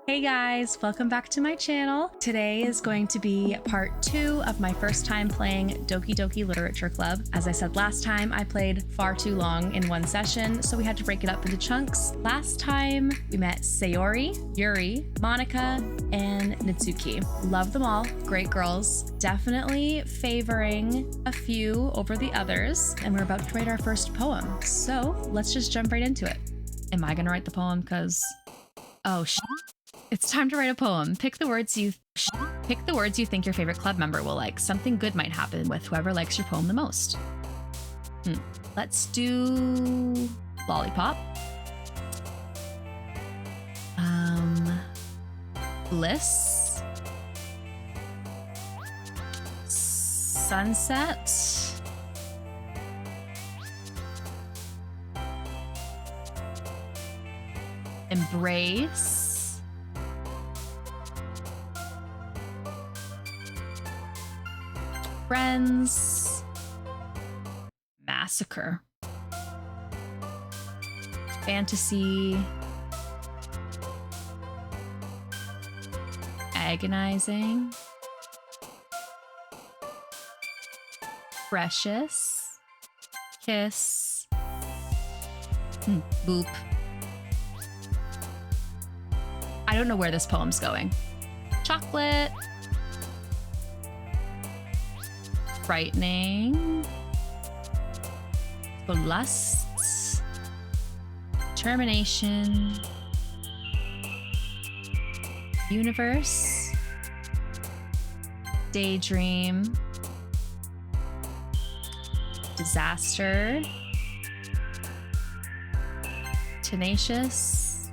Hey guys, welcome back to my channel. Today is going to be part 2 of my first time playing Doki Doki Literature Club. As I said last time, I played far too long in one session, so we had to break it up into chunks. Last time, we met Sayori, Yuri, Monika, and Natsuki. Love them all, great girls. Definitely favoring a few over the others, and we're about to write our first poem. So let's just jump right into it. Am I gonna write the poem? Cause, oh shit. It's time to write a poem. Pick the words you think your favorite club member will like. Something good might happen with whoever likes your poem the most. Let's do lollipop. Bliss. Sunset. Embrace. Friends. Massacre. Fantasy. Agonizing. Precious. Kiss. Boop. I don't know where this poem's going. Chocolate. Frightening. Lust. Termination. Universe. Daydream. Disaster. Tenacious.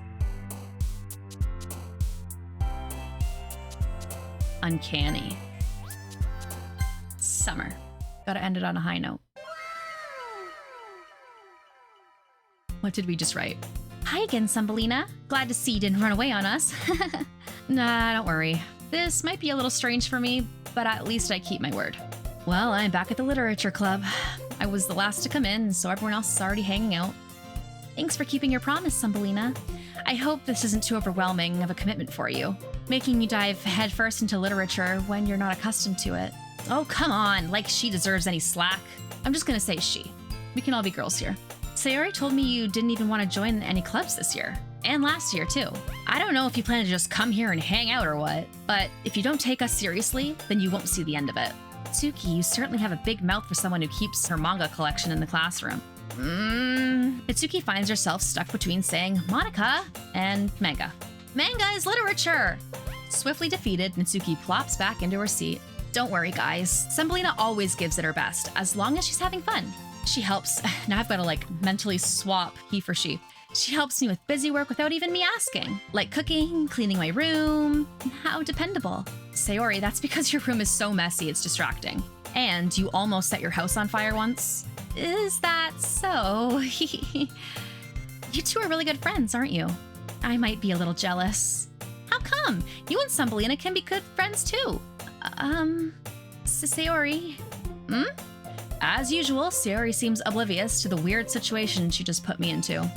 Uncanny. Summer. Gotta end it on a high note. What did we just write? Hi again, Thumbelina. Glad to see you didn't run away on us. Nah, don't worry. This might be a little strange for me, but at least I keep my word. Well, I'm back at the literature club. I was the last to come in, so everyone else is already hanging out. Thanks for keeping your promise, Thumbelina. I hope this isn't too overwhelming of a commitment for you, making you dive headfirst into literature when you're not accustomed to it. Oh, come on, like she deserves any slack. I'm just gonna say she. We can all be girls here. Sayori told me you didn't even want to join any clubs this year. And last year, too. I don't know if you plan to just come here and hang out or what, but if you don't take us seriously, then you won't see the end of it. Tsuki, you certainly have a big mouth for someone who keeps her manga collection in the classroom. Natsuki finds herself stuck between saying Monika and manga. Manga is literature! Swiftly defeated, Natsuki plops back into her seat. Don't worry, guys. Thumbelina always gives it her best, as long as she's having fun. She helps. Now I've got to mentally swap he for she. She helps me with busy work without even me asking, like cooking, cleaning my room. How dependable. Sayori, that's because your room is so messy it's distracting. And you almost set your house on fire once. Is that so? You two are really good friends, aren't you? I might be a little jealous. How come? You and Thumbelina can be good friends too. Sayori? As usual, Sayori seems oblivious to the weird situation she just put me into.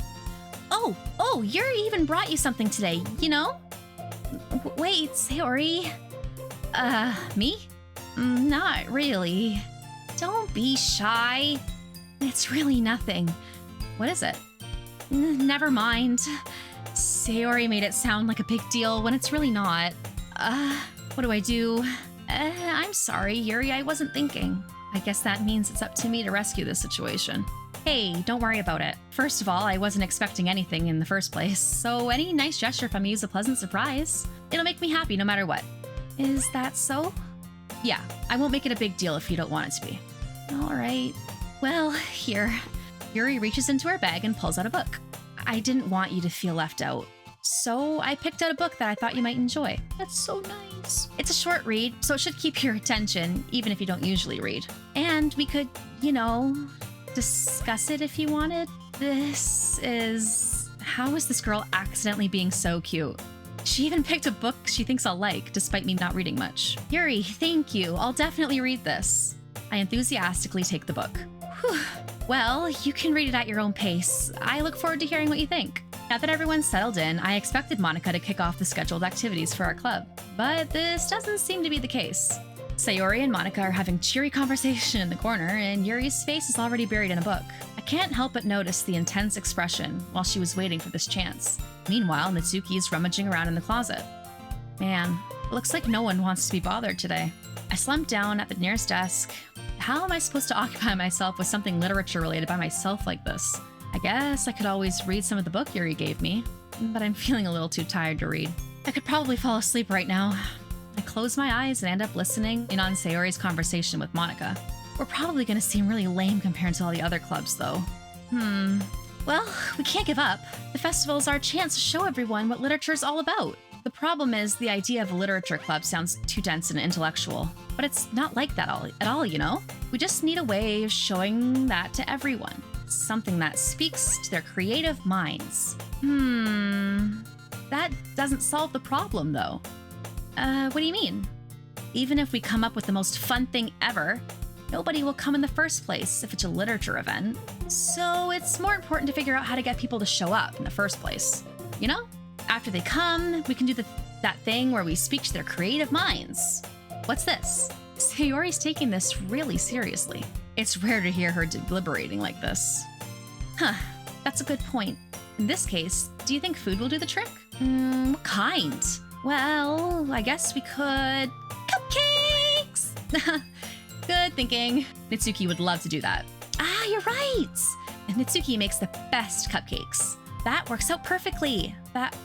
Oh, Yuri even brought you something today, you know? Wait, Sayori. Me? Not really. Don't be shy. It's really nothing. What is it? Never mind. Sayori made it sound like a big deal when it's really not. What do I do? I'm sorry, Yuri, I wasn't thinking. I guess that means it's up to me to rescue this situation. Hey, don't worry about it. First of all, I wasn't expecting anything in the first place, so any nice gesture from you is a pleasant surprise. It'll make me happy no matter what. Is that so? Yeah, I won't make it a big deal if you don't want it to be. All right. Well, here. Yuri reaches into her bag and pulls out a book. I didn't want you to feel left out, so I picked out a book that I thought you might enjoy. That's so nice. It's a short read, so it should keep your attention, even if you don't usually read. And we could, discuss it if you wanted. How is this girl accidentally being so cute? She even picked a book she thinks I'll like, despite me not reading much. Yuri, thank you. I'll definitely read this. I enthusiastically take the book. Whew. Well, you can read it at your own pace. I look forward to hearing what you think. Now that everyone's settled in, I expected Monica to kick off the scheduled activities for our club, but this doesn't seem to be the case. Sayori and Monica are having cheery conversation in the corner, and Yuri's face is already buried in a book. I can't help but notice the intense expression while she was waiting for this chance. Meanwhile, Mitsuki is rummaging around in the closet. Man, it looks like no one wants to be bothered today. I slumped down at the nearest desk. How am I supposed to occupy myself with something literature related by myself like this? I guess I could always read some of the book Yuri gave me, but I'm feeling a little too tired to read. I could probably fall asleep right now. I close my eyes and end up listening in on Sayori's conversation with Monica. We're probably going to seem really lame compared to all the other clubs, though. Well, we can't give up. The festival is our chance to show everyone what literature is all about. The problem is the idea of a literature club sounds too dense and intellectual, but it's not like that at all, you know? We just need a way of showing that to everyone. Something that speaks to their creative minds. That doesn't solve the problem, though. What do you mean? Even if we come up with the most fun thing ever, nobody will come in the first place if it's a literature event. So it's more important to figure out how to get people to show up in the first place. You know? After they come, we can do that thing where we speak to their creative minds. What's this? Sayori's taking this really seriously. It's rare to hear her deliberating like this. That's a good point. In this case, do you think food will do the trick? What kind? Well, I guess we could... Cupcakes! Good thinking. Mitsuki would love to do that. Ah, you're right! And Mitsuki makes the best cupcakes. That works out perfectly. That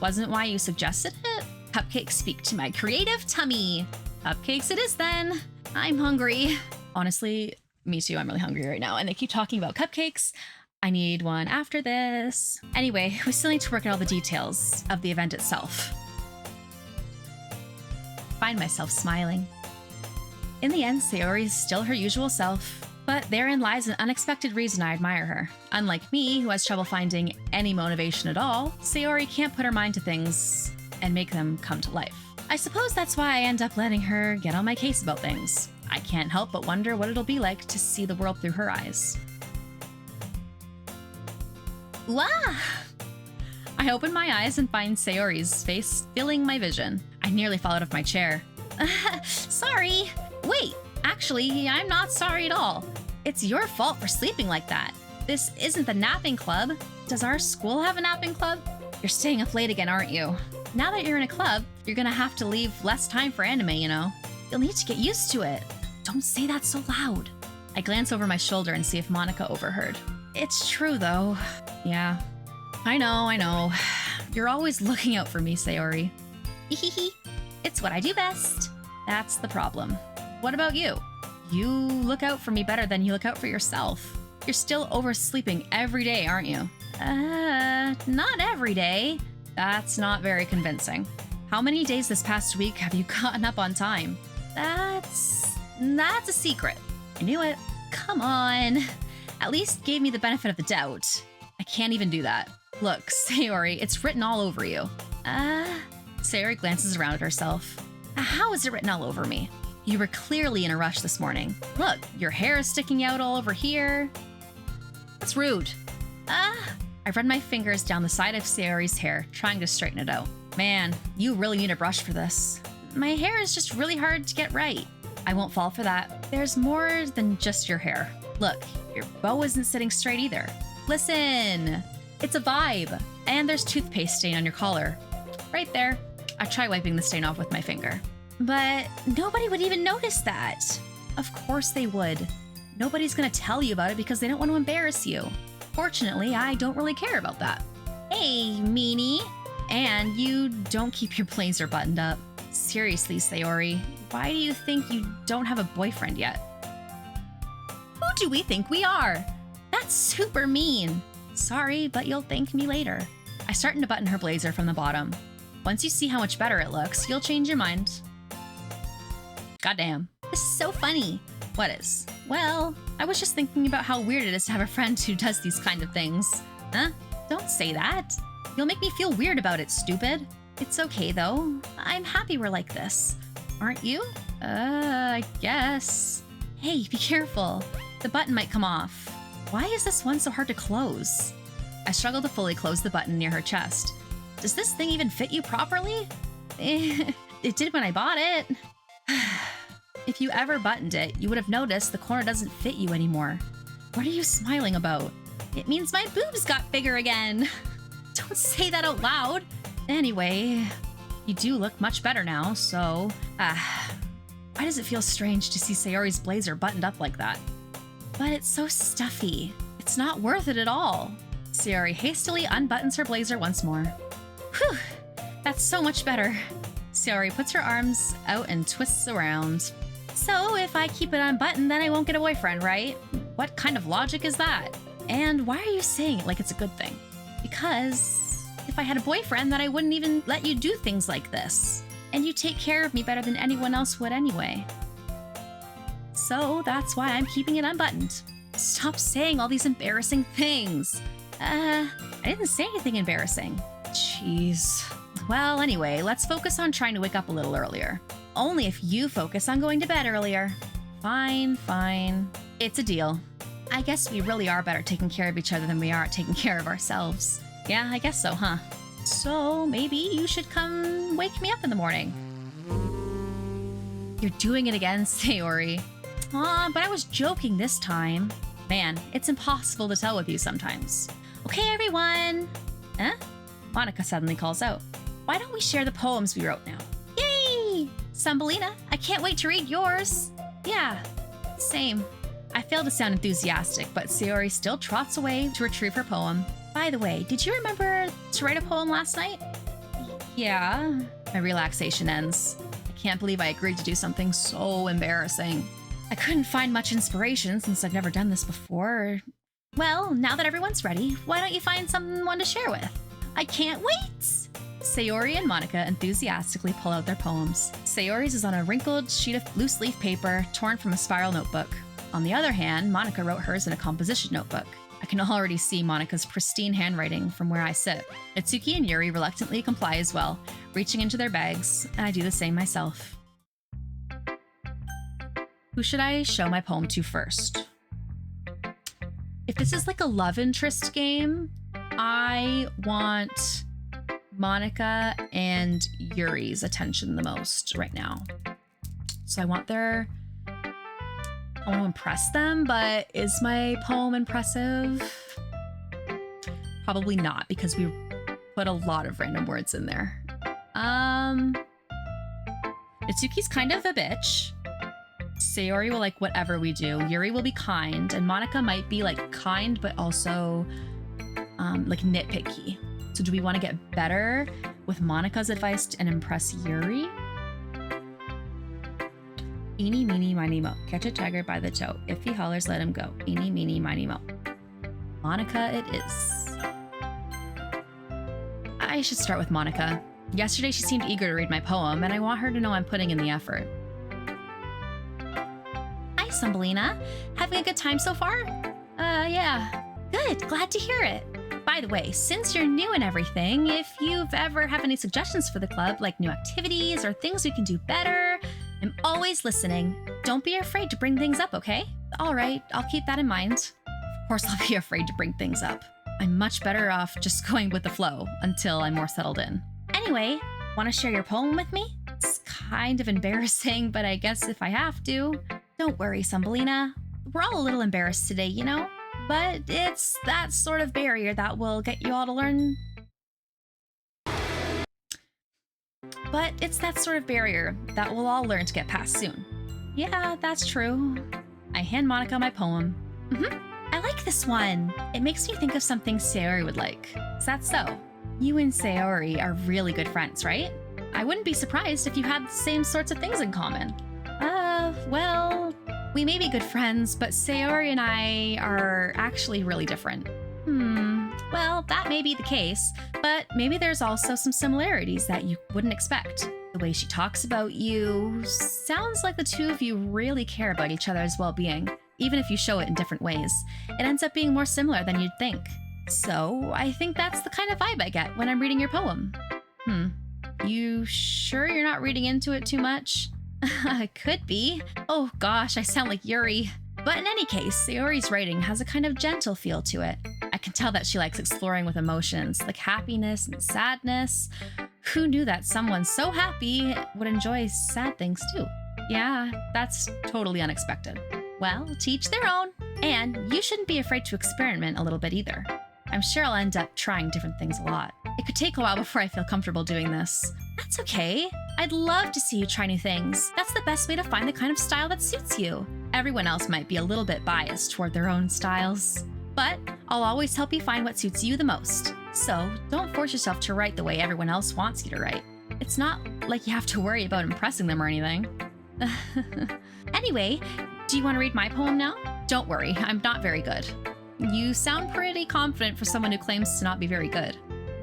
wasn't why you suggested it? Cupcakes speak to my creative tummy. Cupcakes it is then. I'm hungry. Honestly, me too, I'm really hungry right now. And they keep talking about cupcakes. I need one after this. Anyway, we still need to work out all the details of the event itself. Find myself smiling. In the end, Sayori is still her usual self, but therein lies an unexpected reason I admire her. Unlike me, who has trouble finding any motivation at all, Sayori can't put her mind to things and make them come to life. I suppose that's why I end up letting her get on my case about things. I can't help but wonder what it'll be like to see the world through her eyes. Wah! I open my eyes and find Sayori's face filling my vision. I nearly fall out of my chair. Sorry. Wait, actually, I'm not sorry at all. It's your fault for sleeping like that. This isn't the napping club. Does our school have a napping club? You're staying up late again, aren't you? Now that you're in a club, you're gonna have to leave less time for anime, you know? You'll need to get used to it. Don't say that so loud. I glance over my shoulder and see if Monica overheard. It's true, though. Yeah. I know. You're always looking out for me, Sayori. Hehehe. It's what I do best. That's the problem. What about you? You look out for me better than you look out for yourself. You're still oversleeping every day, aren't you? Not every day. That's not very convincing. How many days this past week have you gotten up on time? That's a secret. I knew it. Come on. At least gave me the benefit of the doubt. I can't even do that. Look, Sayori, it's written all over you. Sayori glances around at herself. How is it written all over me? You were clearly in a rush this morning. Look, your hair is sticking out all over here. That's rude. I run my fingers down the side of Sayori's hair, trying to straighten it out. Man, you really need a brush for this. My hair is just really hard to get right. I won't fall for that. There's more than just your hair. Look, your bow isn't sitting straight either. Listen, it's a vibe. And there's toothpaste stain on your collar. Right there. I try wiping the stain off with my finger. But nobody would even notice that. Of course they would. Nobody's gonna tell you about it because they don't want to embarrass you. Fortunately, I don't really care about that. Hey, meanie. And you don't keep your blazer buttoned up. Seriously, Sayori, why do you think you don't have a boyfriend yet? Who do we think we are? That's super mean. Sorry, but you'll thank me later. I start to button her blazer from the bottom. Once you see how much better it looks, you'll change your mind. Goddamn. This is so funny. What is? Well, I was just thinking about how weird it is to have a friend who does these kind of things. Huh? Don't say that. You'll make me feel weird about it, stupid. It's okay, though. I'm happy we're like this. Aren't you? I guess. Hey, be careful. The button might come off. Why is this one so hard to close? I struggle to fully close the button near her chest. Does this thing even fit you properly? It did when I bought it. If you ever buttoned it, you would have noticed the corner doesn't fit you anymore. What are you smiling about? It means my boobs got bigger again. Don't say that out loud. Anyway, you do look much better now, so... why does it feel strange to see Sayori's blazer buttoned up like that? But it's so stuffy. It's not worth it at all. Sayori hastily unbuttons her blazer once more. Whew, that's so much better. Sayori puts her arms out and twists around. So if I keep it unbuttoned, then I won't get a boyfriend, right? What kind of logic is that? And why are you saying it like it's a good thing? Because if I had a boyfriend, then I wouldn't even let you do things like this. And you take care of me better than anyone else would anyway. So that's why I'm keeping it unbuttoned. Stop saying all these embarrassing things. I didn't say anything embarrassing. Jeez. Well, anyway, let's focus on trying to wake up a little earlier. Only if you focus on going to bed earlier. Fine, fine. It's a deal. I guess we really are better taking care of each other than we are at taking care of ourselves. Yeah, I guess so, huh? So maybe you should come wake me up in the morning. You're doing it again, Sayori. Aw, but I was joking this time. Man, it's impossible to tell with you sometimes. Okay, everyone. Huh? Monika suddenly calls out. Why don't we share the poems we wrote now? Yay! Thumbelina, I can't wait to read yours. Yeah, same. I fail to sound enthusiastic, but Sayori still trots away to retrieve her poem. By the way, did you remember to write a poem last night? Yeah. My relaxation ends. I can't believe I agreed to do something so embarrassing. I couldn't find much inspiration since I've never done this before. Well, now that everyone's ready, why don't you find someone to share with? I can't wait! Sayori and Monika enthusiastically pull out their poems. Sayori's is on a wrinkled sheet of loose leaf paper torn from a spiral notebook. On the other hand, Monika wrote hers in a composition notebook. I can already see Monika's pristine handwriting from where I sit. Itsuki and Yuri reluctantly comply as well, reaching into their bags, and I do the same myself. Who should I show my poem to first? If this is like a love interest game, I want Monika and Yuri's attention the most right now. So I want to impress them, but is my poem impressive? Probably not, because we put a lot of random words in there. Itsuki's kind of a bitch. Sayori will like whatever we do. Yuri will be kind, and Monika might be like kind, but also like nitpicky. So do we want to get better with Monika's advice and impress Yuri? Eeny, meeny, miny, mo. Catch a tiger by the toe. If he hollers, let him go. Eeny, meeny, miny, mo. Monika it is. I should start with Monika. Yesterday she seemed eager to read my poem, and I want her to know I'm putting in the effort. Hi, Thumbelina. Having a good time so far? Yeah. Good, glad to hear it. By the way, since you're new and everything, if you've ever have any suggestions for the club, like new activities or things we can do better, I'm always listening. Don't be afraid to bring things up, okay? All right, I'll keep that in mind. Of course I'll be afraid to bring things up. I'm much better off just going with the flow until I'm more settled in. Anyway, want to share your poem with me? It's kind of embarrassing, but I guess if I have to. Don't worry, Thumbelina. We're all a little embarrassed today, you know? But it's that sort of barrier that will get you all to learn. But it's that sort of barrier that we'll all learn to get past soon. Yeah, that's true. I hand Monika my poem. I like this one. It makes me think of something Sayori would like. Is that so? You and Sayori are really good friends, right? I wouldn't be surprised if you had the same sorts of things in common. Well, we may be good friends, but Sayori and I are actually really different. Well, that may be the case, but maybe there's also some similarities that you wouldn't expect. The way she talks about you sounds like the two of you really care about each other's well-being, even if you show it in different ways. It ends up being more similar than you'd think. So I think that's the kind of vibe I get when I'm reading your poem. You sure you're not reading into it too much? Could be. Oh gosh, I sound like Yuri. But in any case, Sayori's writing has a kind of gentle feel to it. I can tell that she likes exploring with emotions, like happiness and sadness. Who knew that someone so happy would enjoy sad things too? Yeah, that's totally unexpected. Well, to each their own. And you shouldn't be afraid to experiment a little bit either. I'm sure I'll end up trying different things a lot. It could take a while before I feel comfortable doing this. That's okay. I'd love to see you try new things. That's the best way to find the kind of style that suits you. Everyone else might be a little bit biased toward their own styles, but I'll always help you find what suits you the most. So don't force yourself to write the way everyone else wants you to write. It's not like you have to worry about impressing them or anything. Anyway, do you want to read my poem now? Don't worry, I'm not very good. You sound pretty confident for someone who claims to not be very good.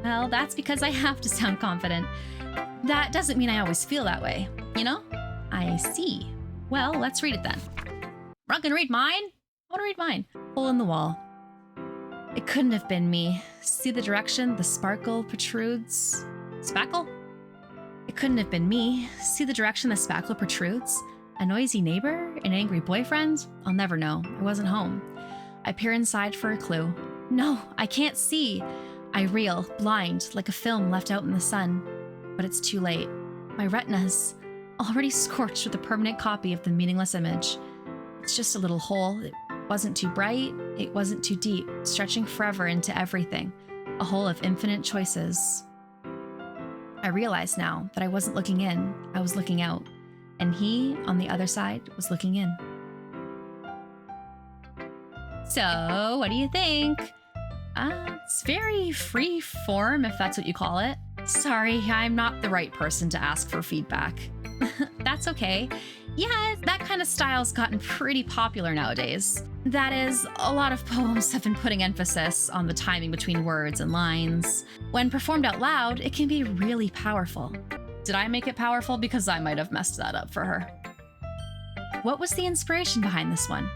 Well, that's because I have to sound confident. That doesn't mean I always feel that way, you know? I see. Well, let's read it then. We're not gonna read mine? I wanna read mine. Hole in the wall. It couldn't have been me. See the direction the sparkle protrudes? Spackle? It couldn't have been me. See the direction the spackle protrudes? A noisy neighbor? An angry boyfriend? I'll never know. I wasn't home. I peer inside for a clue. No, I can't see. I reel, blind, like a film left out in the sun. But it's too late. My retina's already scorched with a permanent copy of the meaningless image. It's just a little hole. It wasn't too bright. It wasn't too deep, stretching forever into everything. A hole of infinite choices. I realize now that I wasn't looking in, I was looking out. And he, on the other side, was looking in. So, what do you think? It's very free form, if that's what you call it. Sorry, I'm not the right person to ask for feedback. That's okay. Yeah, that kind of style's gotten pretty popular nowadays. That is, a lot of poems have been putting emphasis on the timing between words and lines. When performed out loud, it can be really powerful. Did I make it powerful? Because I might have messed that up for her. What was the inspiration behind this one?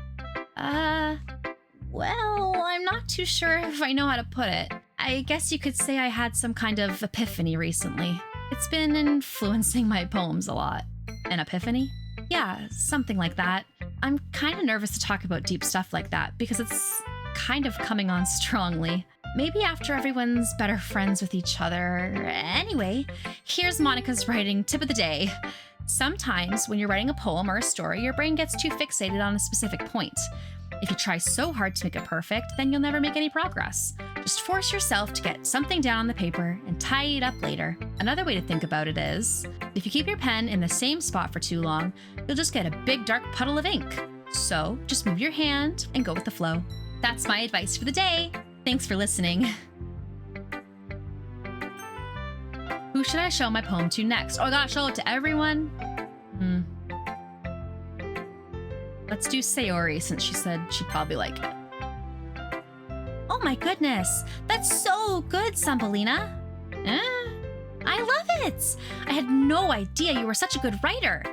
Well, I'm not too sure if I know how to put it. I guess you could say I had some kind of epiphany recently. It's been influencing my poems a lot. An epiphany? Yeah, something like that. I'm kind of nervous to talk about deep stuff like that because it's kind of coming on strongly. Maybe after everyone's better friends with each other. Anyway, here's Monica's writing tip of the day. Sometimes when you're writing a poem or a story, your brain gets too fixated on a specific point. If you try so hard to make it perfect, then you'll never make any progress. Just force yourself to get something down on the paper and tidy it up later. Another way to think about it is, if you keep your pen in the same spot for too long, you'll just get a big dark puddle of ink. So just move your hand and go with the flow. That's my advice for the day. Thanks for listening. Who should I show my poem to next? Oh, I gotta show it to everyone? Let's do Sayori, since she said she'd probably like it. Oh my goodness, that's so good, Sampolina. I love it. I had no idea you were such a good writer.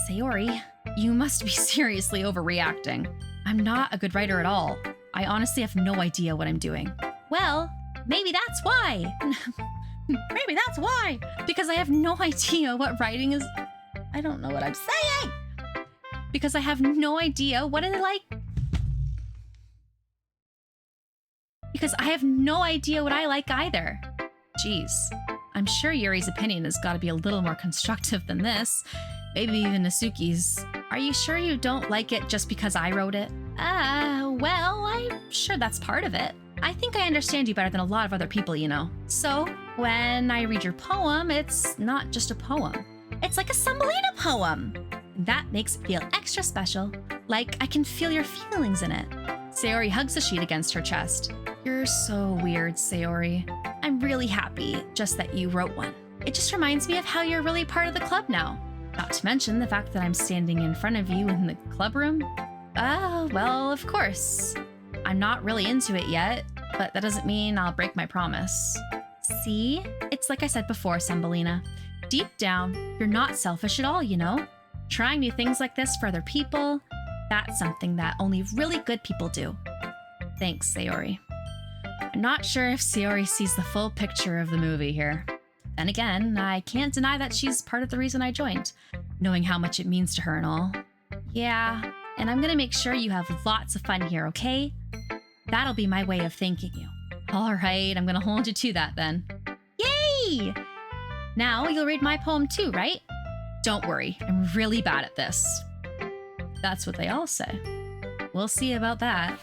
Sayori, you must be seriously overreacting. I'm not a good writer at all. I honestly have no idea what I'm doing. Well, maybe that's why. Maybe that's why. Because I have no idea what writing is. I don't know what I'm saying. Because I have no idea what I like. Because I have no idea what I like either. Jeez. I'm sure Yuri's opinion has got to be a little more constructive than this. Maybe even Nasuki's. Are you sure you don't like it just because I wrote it? Well, I'm sure that's part of it. I think I understand you better than a lot of other people, you know. So, when I read your poem, it's not just a poem. It's like a Sampolina poem. That makes it feel extra special, like I can feel your feelings in it. Sayori hugs the sheet against her chest. You're so weird, Sayori. I'm really happy just that you wrote one. It just reminds me of how you're really part of the club now. Not to mention the fact that I'm standing in front of you in the club room. Well, of course. I'm not really into it yet, but that doesn't mean I'll break my promise. See? It's like I said before, Sampolina. Deep down, you're not selfish at all, you know? Trying new things like this for other people, that's something that only really good people do. Thanks, Sayori. I'm not sure if Sayori sees the full picture of the movie here. Then again, I can't deny that she's part of the reason I joined, knowing how much it means to her and all. Yeah, and I'm gonna make sure you have lots of fun here, okay? That'll be my way of thanking you. All right, I'm gonna hold you to that then. Yay! Now you'll read my poem too, right? Don't worry, I'm really bad at this. That's what they all say. We'll see about that.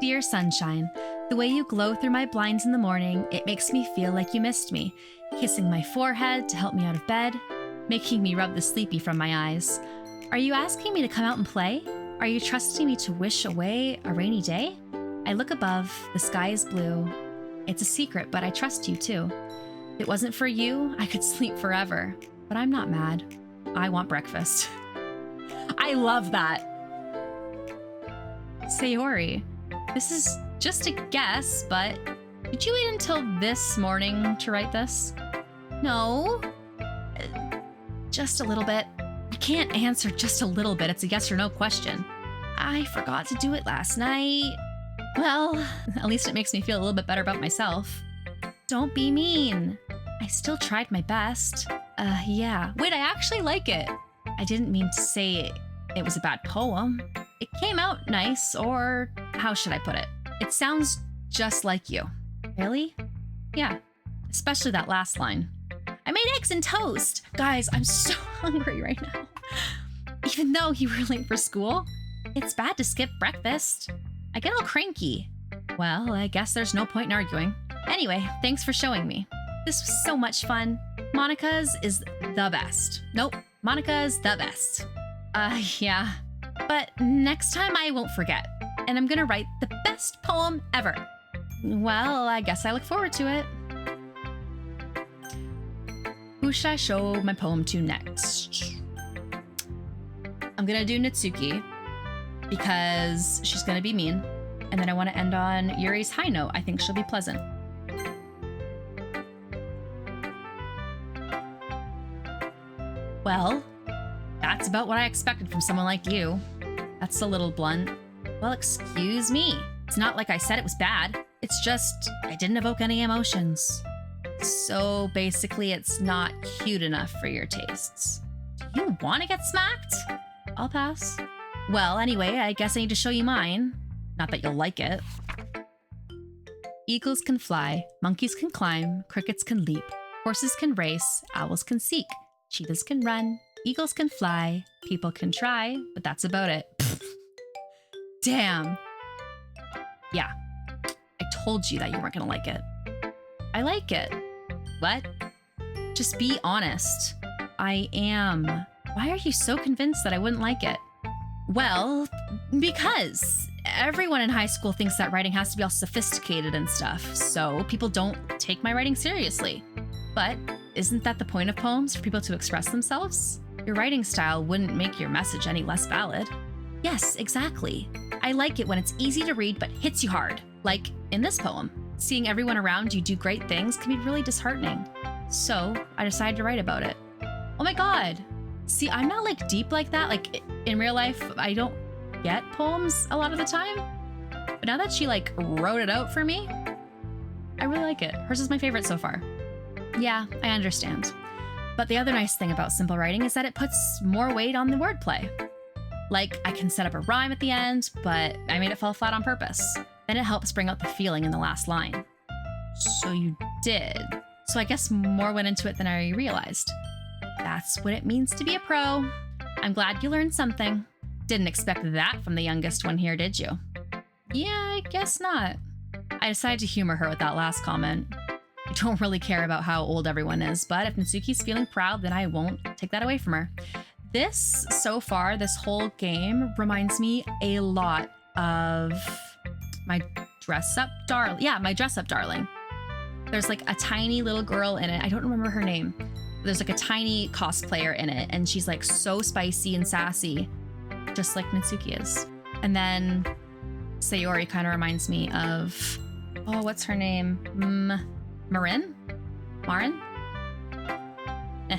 Dear sunshine, the way you glow through my blinds in the morning, it makes me feel like you missed me. Kissing my forehead to help me out of bed, making me rub the sleepy from my eyes. Are you asking me to come out and play? Are you trusting me to wish away a rainy day? I look above, the sky is blue. It's a secret, but I trust you too. If it wasn't for you, I could sleep forever. But I'm not mad. I want breakfast. I love that. Sayori, this is just a guess, but did you wait until this morning to write this? No. Just a little bit. I can't answer just a little bit. It's a yes or no question. I forgot to do it last night. Well, at least it makes me feel a little bit better about myself. Don't be mean. I still tried my best. Yeah. Wait, I actually like it. I didn't mean to say it was a bad poem. It came out nice, or how should I put it? It sounds just like you. Really? Yeah. Especially that last line. I made eggs and toast. Guys, I'm so hungry right now. Even though you were late for school, it's bad to skip breakfast. I get all cranky. Well, I guess there's no point in arguing. Anyway, thanks for showing me. This was so much fun. Monica's is the best. Nope, Monica's the best. Yeah. But next time I won't forget. And I'm gonna write the best poem ever. Well, I guess I look forward to it. Who should I show my poem to next? I'm gonna do Natsuki because she's gonna be mean. And then I want to end on Yuri's high note. I think she'll be pleasant. Well, that's about what I expected from someone like you. That's a little blunt. Well, excuse me. It's not like I said it was bad. It's just I didn't evoke any emotions. So basically, it's not cute enough for your tastes. Do you want to get smacked? I'll pass. Well, anyway, I guess I need to show you mine. Not that you'll like it. Eagles can fly, monkeys can climb, crickets can leap, horses can race, owls can seek, cheetahs can run, eagles can fly, people can try, but that's about it. Damn. Yeah, I told you that you weren't gonna like it. I like it. What? Just be honest. I am. Why are you so convinced that I wouldn't like it? Well, because everyone in high school thinks that writing has to be all sophisticated and stuff, so people don't take my writing seriously. But isn't that the point of poems, for people to express themselves? Your writing style wouldn't make your message any less valid. Yes, exactly. I like it when it's easy to read but hits you hard, like in this poem. Seeing everyone around you do great things can be really disheartening. So I decided to write about it. Oh my god. See, I'm not like deep like that. Like in real life, I don't get poems a lot of the time. But now that she like wrote it out for me, I really like it. Hers is my favorite so far. Yeah, I understand. But the other nice thing about simple writing is that it puts more weight on the wordplay. Like I can set up a rhyme at the end, but I made it fall flat on purpose. Then it helps bring out the feeling in the last line. So you did. So I guess more went into it than I realized. That's what it means to be a pro. I'm glad you learned something. Didn't expect that from the youngest one here, did you? Yeah, I guess not. I decided to humor her with that last comment. I don't really care about how old everyone is, but if Natsuki's feeling proud, then I won't take that away from her. This, so far, this whole game reminds me a lot of my dress-up darling. Yeah, my dress-up darling. There's like a tiny little girl in it. I don't remember her name. There's like a tiny cosplayer in it, and she's like so spicy and sassy, just like Natsuki is. And then Sayori kind of reminds me of, oh, what's her name? Marin? Eh.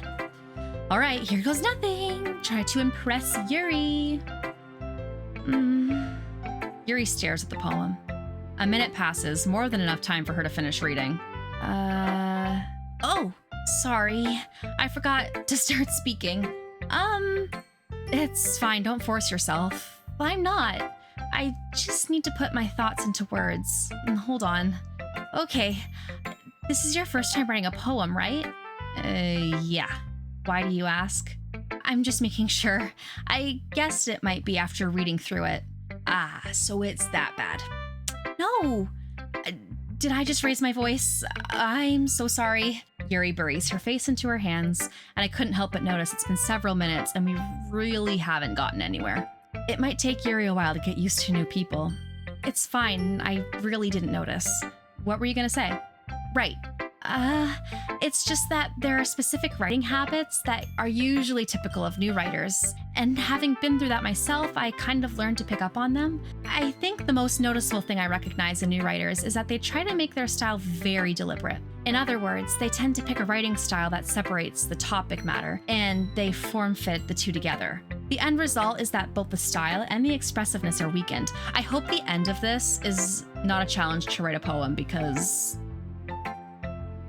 All right, here goes nothing. Try to impress Yuri. Yuri stares at the poem. A minute passes, more than enough time for her to finish reading. Oh, sorry. I forgot to start speaking. It's fine, don't force yourself. I'm not. I just need to put my thoughts into words. Hold on. Okay, this is your first time writing a poem, right? Yeah. Why do you ask? I'm just making sure. I guessed it might be after reading through it. Ah, so it's that bad. No! Did I just raise my voice? I'm so sorry. Yuri buries her face into her hands, and I couldn't help but notice it's been several minutes and we really haven't gotten anywhere. It might take Yuri a while to get used to new people. It's fine, I really didn't notice. What were you gonna say? Right. It's just that there are specific writing habits that are usually typical of new writers, and having been through that myself, I kind of learned to pick up on them. I think the most noticeable thing I recognize in new writers is that they try to make their style very deliberate. In other words, they tend to pick a writing style that separates the topic matter, and they form-fit the two together. The end result is that both the style and the expressiveness are weakened. I hope the end of this is not a challenge to write a poem, because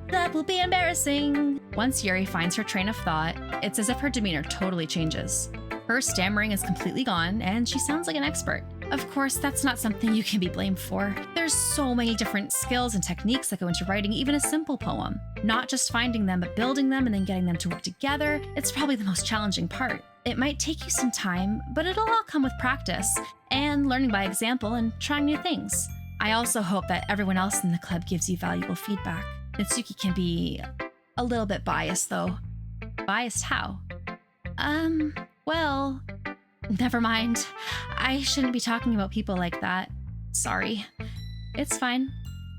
that will be embarrassing. Once Yuri finds her train of thought, it's as if her demeanor totally changes. Her stammering is completely gone, and she sounds like an expert. Of course, that's not something you can be blamed for. There's so many different skills and techniques that go into writing even a simple poem. Not just finding them, but building them and then getting them to work together. It's probably the most challenging part. It might take you some time, but it'll all come with practice and learning by example and trying new things. I also hope that everyone else in the club gives you valuable feedback. Natsuki can be a little bit biased, though. Biased how? Well, never mind. I shouldn't be talking about people like that. Sorry. It's fine.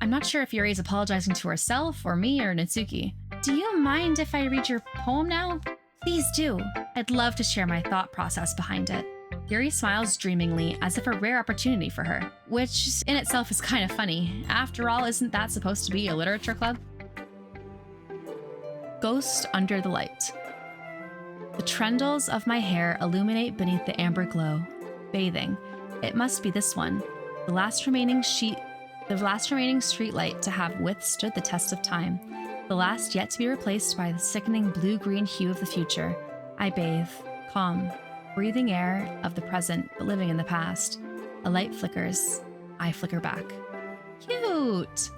I'm not sure if Yuri's apologizing to herself or me or Natsuki. Do you mind if I read your poem now? Please do. I'd love to share my thought process behind it. Yuri smiles dreamingly, as if a rare opportunity for her, which in itself is kind of funny. After all, isn't that supposed to be a literature club? Ghost under the light. The trendles of my hair illuminate beneath the amber glow. Bathing. It must be this one. The last remaining street light to have withstood the test of time. The last yet to be replaced by the sickening blue-green hue of the future. I bathe, calm, breathing air of the present, but living in the past. A light flickers. I flicker back. Cute!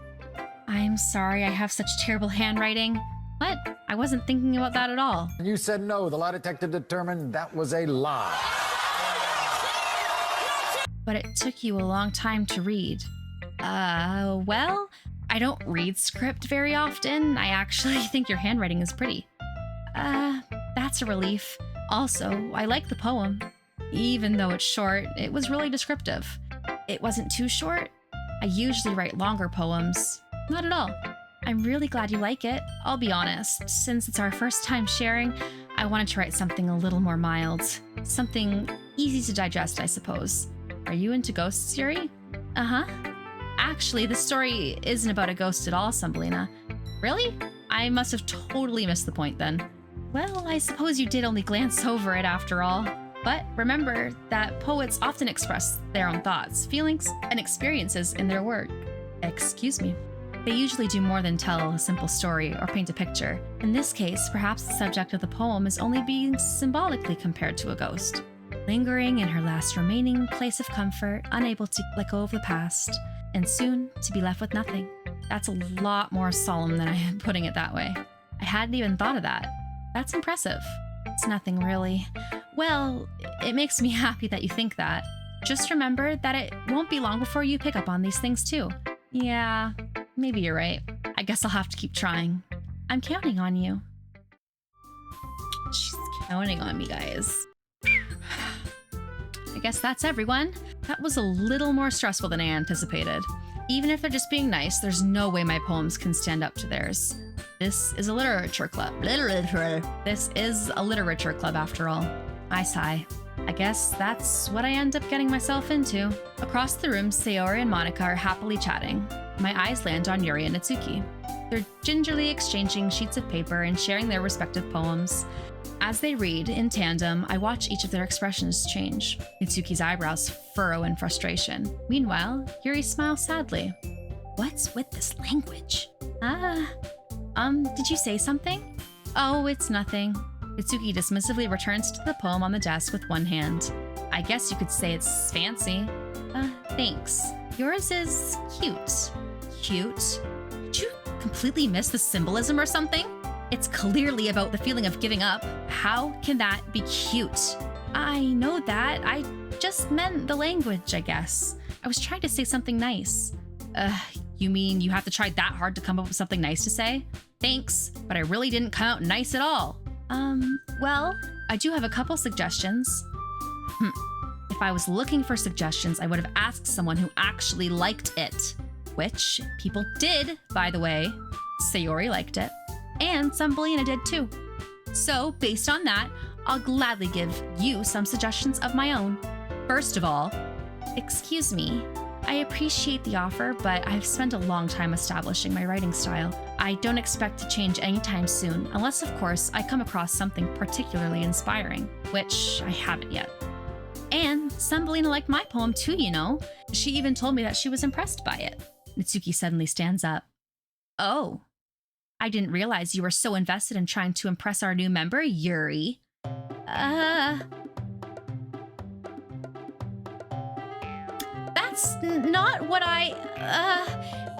I'm sorry I have such terrible handwriting. What? I wasn't thinking about that at all. You said no. The lie detector determined that was a lie. But it took you a long time to read. Well, I don't read script very often. I actually think your handwriting is pretty. That's a relief. Also, I like the poem. Even though it's short, it was really descriptive. It wasn't too short. I usually write longer poems. Not at all. I'm really glad you like it. I'll be honest, since it's our first time sharing, I wanted to write something a little more mild. Something easy to digest, I suppose. Are you into ghosts, Yuri? Uh-huh. Actually, the story isn't about a ghost at all, Thumbelina. Really? I must have totally missed the point then. Well, I suppose you did only glance over it after all. But remember that poets often express their own thoughts, feelings, and experiences in their work. Excuse me. They usually do more than tell a simple story or paint a picture. In this case, perhaps the subject of the poem is only being symbolically compared to a ghost. Lingering in her last remaining place of comfort, unable to let go of the past, and soon to be left with nothing. That's a lot more solemn than I am putting it that way. I hadn't even thought of that. That's impressive. It's nothing really. Well, it makes me happy that you think that. Just remember that it won't be long before you pick up on these things too. Yeah, maybe you're right. I guess I'll have to keep trying. I'm counting on you. She's counting on me, guys. I guess that's everyone. That was a little more stressful than I anticipated. Even if they're just being nice, there's no way my poems can stand up to theirs. This is a literature club. This is a literature club after all. I sigh. I guess that's what I end up getting myself into. Across the room, Sayori and Monica are happily chatting. My eyes land on Yuri and Natsuki. They're gingerly exchanging sheets of paper and sharing their respective poems. As they read, in tandem, I watch each of their expressions change. Natsuki's eyebrows furrow in frustration. Meanwhile, Yuri smiles sadly. What's with this language? Did you say something? Oh, it's nothing. Natsuki dismissively returns to the poem on the desk with one hand. I guess you could say it's fancy. Thanks. Yours is cute. Cute? Did you completely miss the symbolism or something? It's clearly about the feeling of giving up. How can that be cute? I know that. I just meant the language, I guess. I was trying to say something nice. You mean you have to try that hard to come up with something nice to say? Thanks, but I really didn't come out nice at all. Well, I do have a couple suggestions. If I was looking for suggestions, I would have asked someone who actually liked it. Which people did, by the way. Sayori liked it. And Thumbelina did too. So, based on that, I'll gladly give you some suggestions of my own. First of all, excuse me. I appreciate the offer, but I've spent a long time establishing my writing style. I don't expect to change anytime soon, unless, of course, I come across something particularly inspiring, which I haven't yet. And Thumbelina liked my poem too, you know. She even told me that she was impressed by it. Natsuki suddenly stands up. Oh, I didn't realize you were so invested in trying to impress our new member, Yuri. That's not what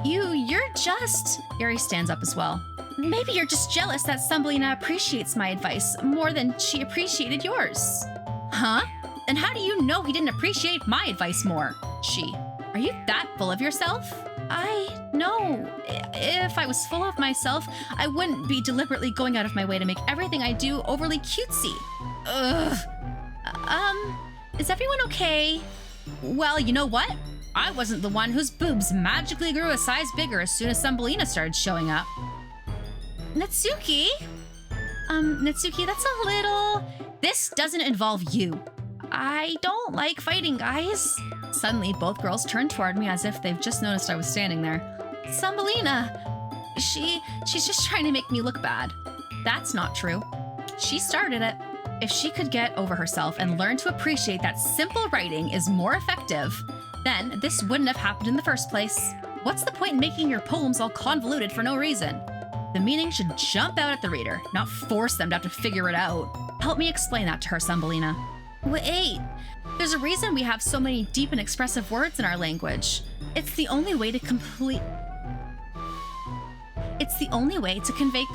you're just... Yuri stands up as well. Maybe you're just jealous that Thumbelina appreciates my advice more than she appreciated yours. Huh? And how do you know he didn't appreciate my advice more? She. Are you that full of yourself? No. If I was full of myself, I wouldn't be deliberately going out of my way to make everything I do overly cutesy. Ugh. Is everyone okay? Well, you know what? I wasn't the one whose boobs magically grew a size bigger as soon as Thumbelina started showing up. Natsuki? Natsuki, that's a little... This doesn't involve you. I don't like fighting, guys. Suddenly, both girls turned toward me as if they've just noticed I was standing there. Thumbelina, she's just trying to make me look bad. That's not true. She started it. If she could get over herself and learn to appreciate that simple writing is more effective, then this wouldn't have happened in the first place. What's the point in making your poems all convoluted for no reason? The meaning should jump out at the reader, not force them to have to figure it out. Help me explain that to her, Thumbelina. Wait, there's a reason we have so many deep and expressive words in our language. It's the only way to convey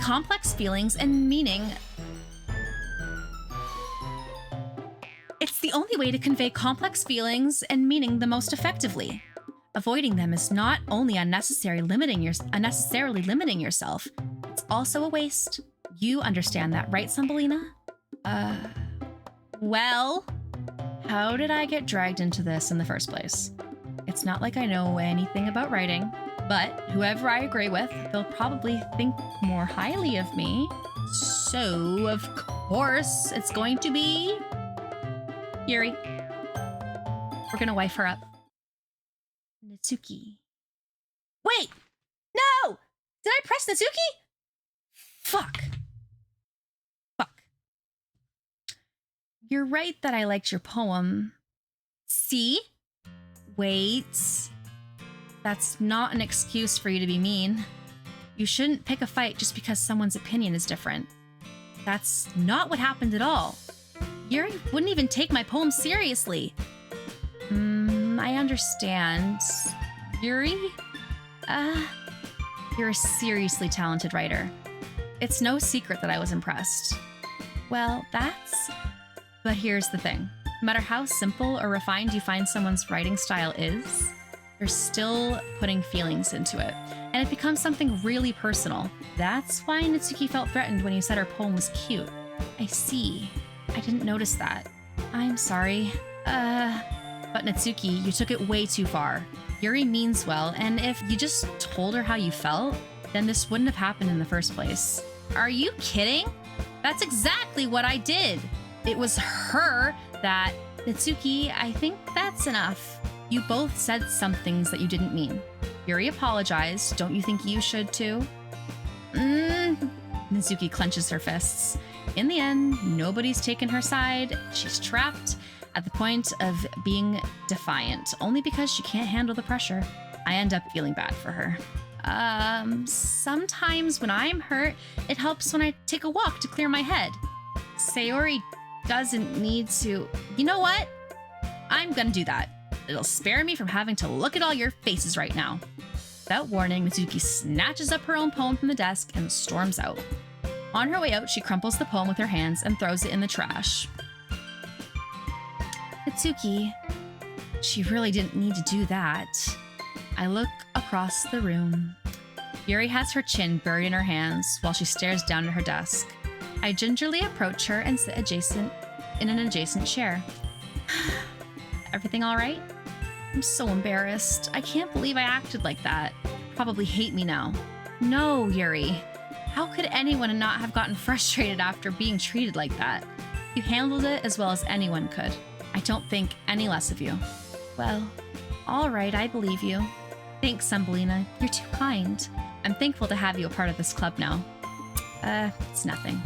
complex feelings and meaning. It's the only way to convey complex feelings and meaning the most effectively. Avoiding them is not only unnecessarily limiting yourself, it's also a waste. You understand that, right, Thumbelina? Well, how did I get dragged into this in the first place? It's not like I know anything about writing, but whoever I agree with, they'll probably think more highly of me. So, of course, it's going to be... Yuri. We're gonna wife her up. Natsuki. Wait! No! Did I press Natsuki? Fuck. You're right that I liked your poem. See? Wait. That's not an excuse for you to be mean. You shouldn't pick a fight just because someone's opinion is different. That's not what happened at all. Yuri wouldn't even take my poem seriously. I understand. Yuri? You're a seriously talented writer. It's no secret that I was impressed. Well, But here's the thing. No matter how simple or refined you find someone's writing style is, you're still putting feelings into it. And it becomes something really personal. That's why Natsuki felt threatened when you said her poem was cute. I see. I didn't notice that. I'm sorry. But Natsuki, you took it way too far. Yuri means well, and if you just told her how you felt, then this wouldn't have happened in the first place. Are you kidding? That's exactly what I did. It was her that... Natsuki, I think that's enough. You both said some things that you didn't mean. Yuri apologized. Don't you think you should too? Natsuki clenches her fists. In the end, nobody's taken her side. She's trapped at the point of being defiant, only because she can't handle the pressure. I end up feeling bad for her. Sometimes when I'm hurt, it helps when I take a walk to clear my head. Sayori doesn't need to... You know what? I'm gonna do that. it'll spare me from having to look at all your faces right now. Without warning, Mitsuki snatches up her own poem from the desk and storms out. On her way out, she crumples the poem with her hands and throws it in the trash. Mitsuki, she really didn't need to do that. I look across the room. Yuri has her chin buried in her hands while she stares down at her desk. I gingerly approach her and sit in an adjacent chair. Everything all right? I'm so embarrassed. I can't believe I acted like that. Probably hate me now. No, Yuri. How could anyone not have gotten frustrated after being treated like that? You handled it as well as anyone could. I don't think any less of you. Well, all right, I believe you. Thanks, Thumbelina. You're too kind. I'm thankful to have you a part of this club now. It's nothing.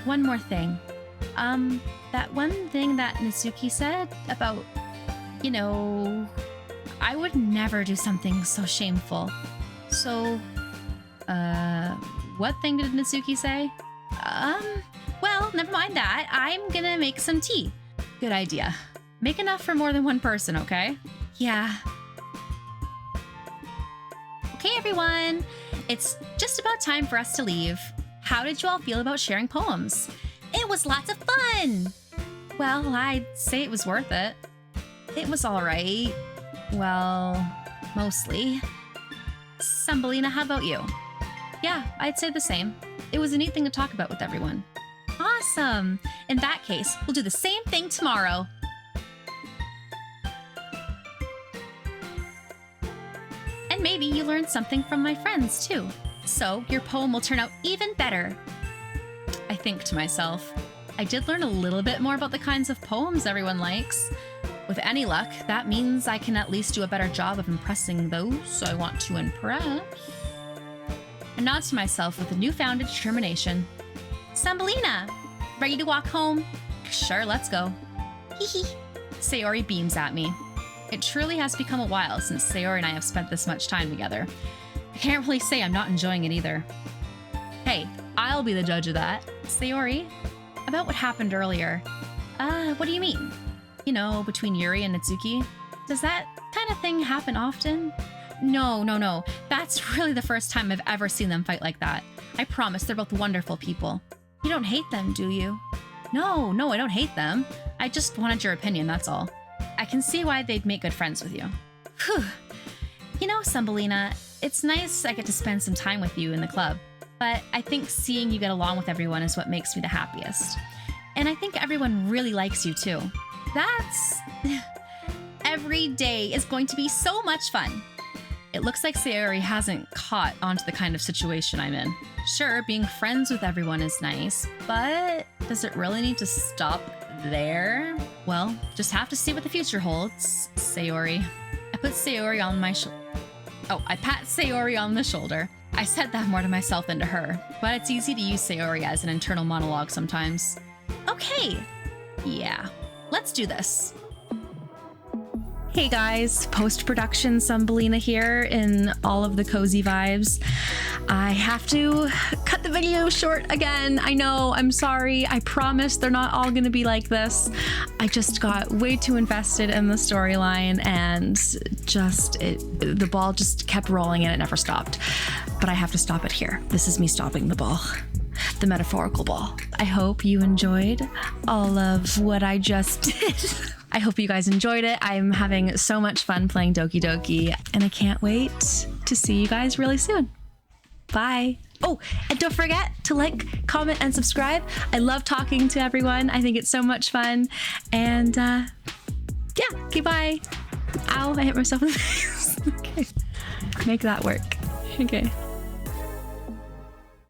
One more thing. That one thing that Mitsuki said about, I would never do something so shameful. So, what thing did Mitsuki say? Well, never mind that. I'm gonna make some tea. Good idea. Make enough for more than one person, okay? Yeah. Okay, everyone. It's just about time for us to leave. How did you all feel about sharing poems? It was lots of fun! Well, I'd say it was worth it. It was all right. Well, mostly. Thumbelina, how about you? Yeah, I'd say the same. It was a neat thing to talk about with everyone. Awesome! In that case, we'll do the same thing tomorrow. And maybe you learned something from my friends, too. So your poem will turn out even better. I think to myself, I did learn a little bit more about the kinds of poems everyone likes. With any luck, that means I can at least do a better job of impressing those I want to impress. I nod to myself with a newfound determination. Thumbelina, ready to walk home? Sure, let's go. Hee hee. Sayori beams at me. It truly has become a while since Sayori and I have spent this much time together. I can't really say I'm not enjoying it either. Hey, I'll be the judge of that. Sayori, about what happened earlier. What do you mean? Between Yuri and Natsuki? Does that kind of thing happen often? No. That's really the first time I've ever seen them fight like that. I promise they're both wonderful people. You don't hate them, do you? No, I don't hate them. I just wanted your opinion, that's all. I can see why they'd make good friends with you. Whew. Thumbelina, it's nice I get to spend some time with you in the club, but I think seeing you get along with everyone is what makes me the happiest. And I think everyone really likes you too. Every day is going to be so much fun. It looks like Sayori hasn't caught on to the kind of situation I'm in. Sure, being friends with everyone is nice, but does it really need to stop there? Well, just have to see what the future holds. Sayori. I pat Sayori on the shoulder. I said that more to myself than to her, but it's easy to use Sayori as an internal monologue sometimes. Okay. Yeah, let's do this. Hey guys, post-production Thumbelina here in all of the cozy vibes. I have to cut the video short again. I know, I'm sorry. I promise they're not all gonna be like this. I just got way too invested in the storyline and the ball just kept rolling and it never stopped. But I have to stop it here. This is me stopping the ball. The metaphorical ball. I hope you enjoyed all of what I just did. I hope you guys enjoyed it. I'm having so much fun playing Doki Doki, and I can't wait to see you guys really soon. Bye. Oh, and don't forget to like, comment, and subscribe. I love talking to everyone. I think it's so much fun. And yeah, okay, bye. Ow, I hit myself in the face. Okay, make that work. Okay.